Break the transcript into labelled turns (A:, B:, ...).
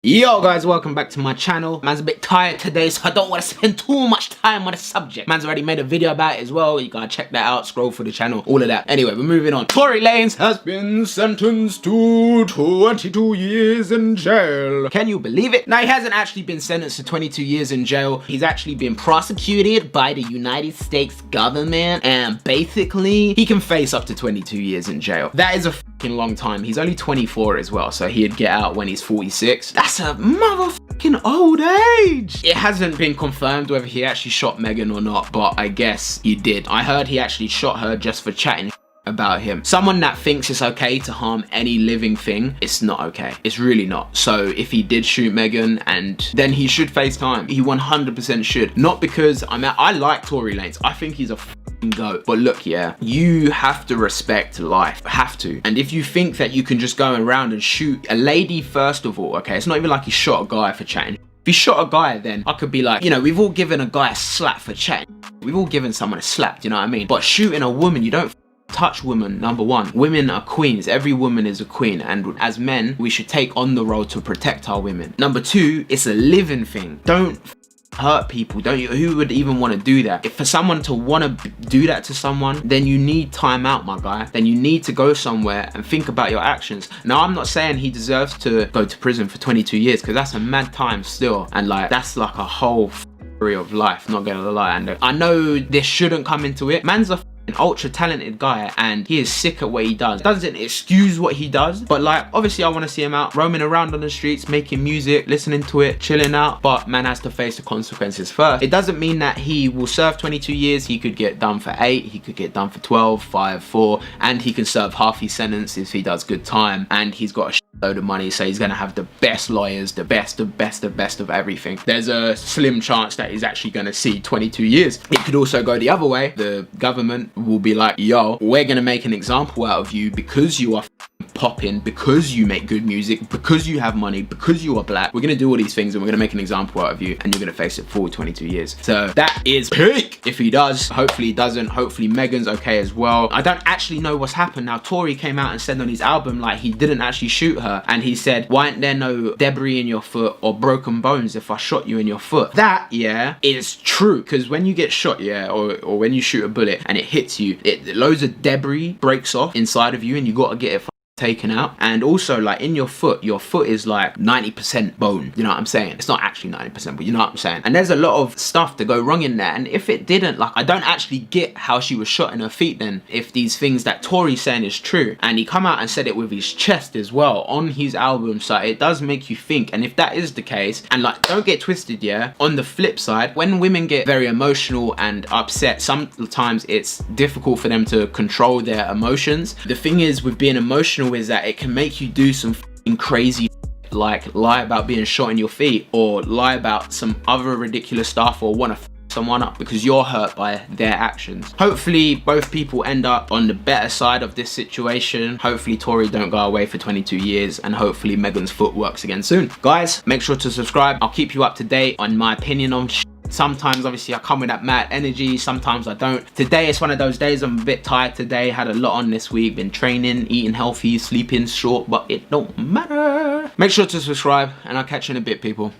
A: Yo guys, welcome back to my channel. Man's a bit tired today, so I don't want to spend too much time on the subject. Man's already made a video about it as well. You gotta check that out, scroll through the channel, all of that. Anyway, we're moving on. Tory Lanez has been sentenced to 22 years in jail. Can you believe it? Now, he hasn't actually been sentenced to 22 years in jail. He's actually been prosecuted by the United States government, and basically, he can face up to 22 years in jail. That is a fucking long time. He's only 24 as well, so he'd get out when he's 46. That's a motherfucking old age. It hasn't been confirmed whether he actually shot Megan or not, but I guess he did. I heard he actually shot her just for chatting about him. Someone that thinks it's okay to harm any living thing, it's not okay. It's really not. So if he did shoot Megan, and then he should face time. He 100% should. Not because I like Tory Lanez. I think he's a goat. But look, yeah, you have to respect life. Have to. And if you think that you can just go around and shoot a lady, first of all, okay, it's not even like he shot a guy for chatting. If he shot a guy, then I could be like, you know, we've all given a guy a slap for chatting. We've all given someone a slap, you know what I mean? But shooting a woman, you don't touch women. Number one, women are queens. Every woman is a queen, and as men, we should take on the role to protect our women. Number two, it's a living thing. Don't hurt people. Don't you? Who would even want to do that? If for someone to want to do that to someone, then you need time out, my guy. Then you need to go somewhere and think about your actions. Now, I'm not saying he deserves to go to prison for 22 years, because that's a mad time still, and like that's like a whole of life, not gonna lie. And I know this shouldn't come into it. Man's a ultra talented guy, and he is sick at what he does. Doesn't excuse what he does, but like, obviously I want to see him out roaming around on the streets, making music, listening to it, chilling out, but man has to face the consequences first. It doesn't mean that he will serve 22 years. He could get done for 8, he could get done for 12, 5, 4, and he can serve half his sentence if he does good time, and he's got a load of money, so he's gonna have the best lawyers, the best of everything. There's a slim chance that he's actually gonna see 22 years. It could also go the other way. The government will be like, yo, we're gonna make an example out of you because you are popping, because you make good music, because you have money, because you are black. We're gonna do all these things, and we're gonna make an example out of you, and you're gonna face it for 22 years. So that is peak. If he does, hopefully he doesn't. Hopefully Megan's okay as well. I don't actually know what's happened. Now, Tory came out and said on his album like he didn't actually shoot her, and he said, why ain't there no debris in your foot or broken bones if I shot you in your foot? That, yeah, is true, because when you get shot, yeah, or when you shoot a bullet and it hits you, loads of debris breaks off inside of you, and you gotta get it taken out. And also, like, in your foot is like 90% bone, you know what I'm saying? It's not actually 90%, but you know what I'm saying? And there's a lot of stuff to go wrong in there, and if it didn't, like, I don't actually get how she was shot in her feet then, if these things that Tory's saying is true. And he come out and said it with his chest as well on his album, so it does make you think. And if that is the case, and like, don't get twisted, yeah, on the flip side, when women get very emotional and upset, sometimes it's difficult for them to control their emotions. The thing is with being emotional is that it can make you do some crazy, like lie about being shot in your feet, or lie about some other ridiculous stuff, or want to someone up because you're hurt by their actions. Hopefully both people end up on the better side of this situation. Hopefully Tory don't go away for 22 years, and hopefully Megan's foot works again soon. Guys, make sure to subscribe. I'll keep you up to date on my opinion on sometimes. Obviously I come with that mad energy, sometimes I don't. Today it's one of those days. I'm a bit tired today, had a lot on this week, been training, eating healthy, sleeping short, but it don't matter. Make sure to subscribe, and I'll catch you in a bit, people.